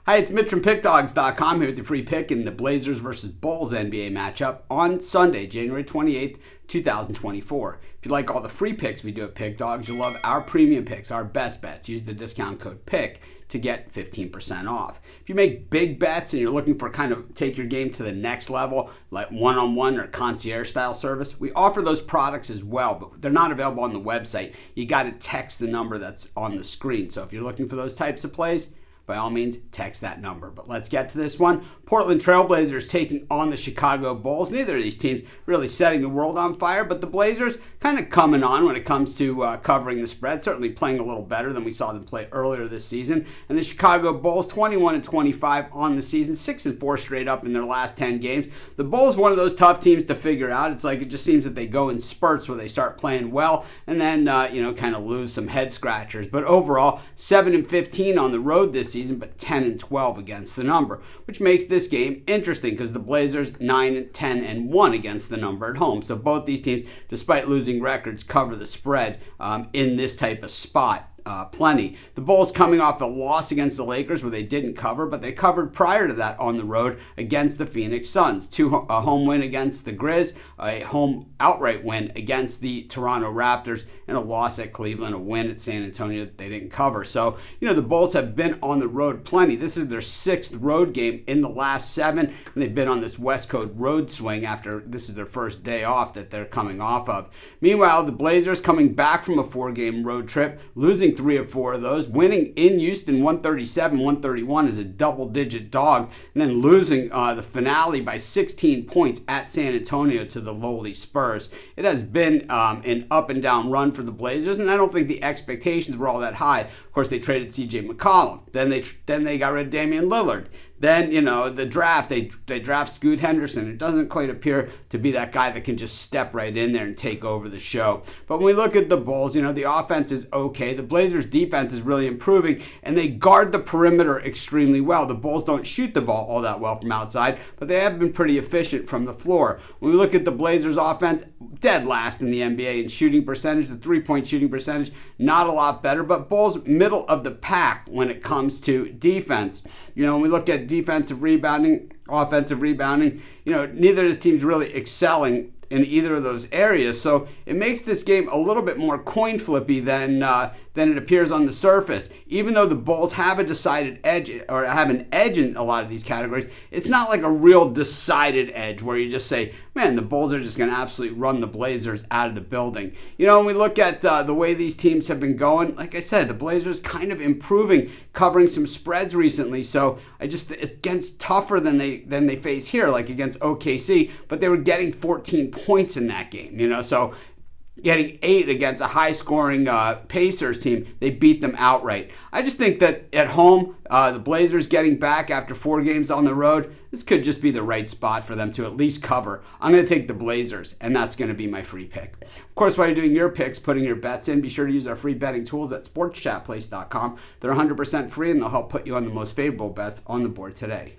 Hi, it's Mitch from Pickdawgz.com here with your free pick in the Blazers versus Bulls NBA matchup on Sunday, January 28th, 2024. If you like all the free picks we do at Pickdawgz, you'll love our premium picks, our best bets. Use the discount code PICK to get 15% off. If you make big bets and you're looking for kind of take your game to the next level, like one-on-one or concierge style service, we offer those products as well, but they're not available on the website. You got to text the number that's on the screen. So if you're looking for those types of plays, by all means, text that number. But let's get to this one. Portland Trailblazers taking on the Chicago Bulls. Neither of these teams really setting the world on fire, but the Blazers kind of coming on when it comes to covering the spread, certainly playing a little better than we saw them play earlier this season. And the Chicago Bulls, 21-25 on the season, 6-4 straight up in their last 10 games. The Bulls, one of those tough teams to figure out. It's like it just seems that they go in spurts where they start playing well and then, kind of lose some head scratchers. But overall, 7-15 on the road this season, but 10-12 against the number, which makes this game interesting because the Blazers 9-10-1 against the number at home. So both these teams, despite losing records, cover the spread in this type of spot. Plenty. The Bulls coming off a loss against the Lakers where they didn't cover, but they covered prior to that on the road against the Phoenix Suns. A home win against the Grizz, a home outright win against the Toronto Raptors, and a loss at Cleveland, a win at San Antonio that they didn't cover. So, the Bulls have been on the road plenty. This is their 6th road game in the last 7, and they've been on this West Coast road swing after this is their first day off that they're coming off of. Meanwhile, the Blazers coming back from a 4-game road trip, losing 3 of 4 of those, winning in Houston 137-131 as a double-digit dog, and then losing the finale by 16 points at San Antonio to the lowly Spurs. It has been an up-and-down run for the Blazers, and I don't think the expectations were all that high. Of course, they traded C.J. McCollum. Then they got rid of Damian Lillard. Then, the draft, they draft Scoot Henderson. It doesn't quite appear to be that guy that can just step right in there and take over the show. But when we look at the Bulls, the offense is okay. The Blazers' defense is really improving, and they guard the perimeter extremely well. The Bulls don't shoot the ball all that well from outside, but they have been pretty efficient from the floor. When we look at the Blazers' offense, dead last in the NBA in shooting percentage, the three-point shooting percentage, not a lot better, but Bulls middle of the pack when it comes to defense. When we look at defensive rebounding, offensive rebounding, neither of these teams really excelling in either of those areas. So it makes this game a little bit more coin flippy than it appears on the surface. Even though the Bulls have a decided edge or have an edge in a lot of these categories, it's not like a real decided edge where you just say, man, the Bulls are just going to absolutely run the Blazers out of the building. When we look at the way these teams have been going, like I said, the Blazers kind of improving, covering some spreads recently. So it's against tougher than they face here, like against OKC, but they were getting 14 points in that game, so getting 8 against a high-scoring Pacers team, they beat them outright. I just think that at home, the Blazers getting back after 4 games on the road, this could just be the right spot for them to at least cover. I'm going to take the Blazers, and that's going to be my free pick. Of course, while you're doing your picks, putting your bets in, be sure to use our free betting tools at sportschatplace.com. They're 100% free, and they'll help put you on the most favorable bets on the board today.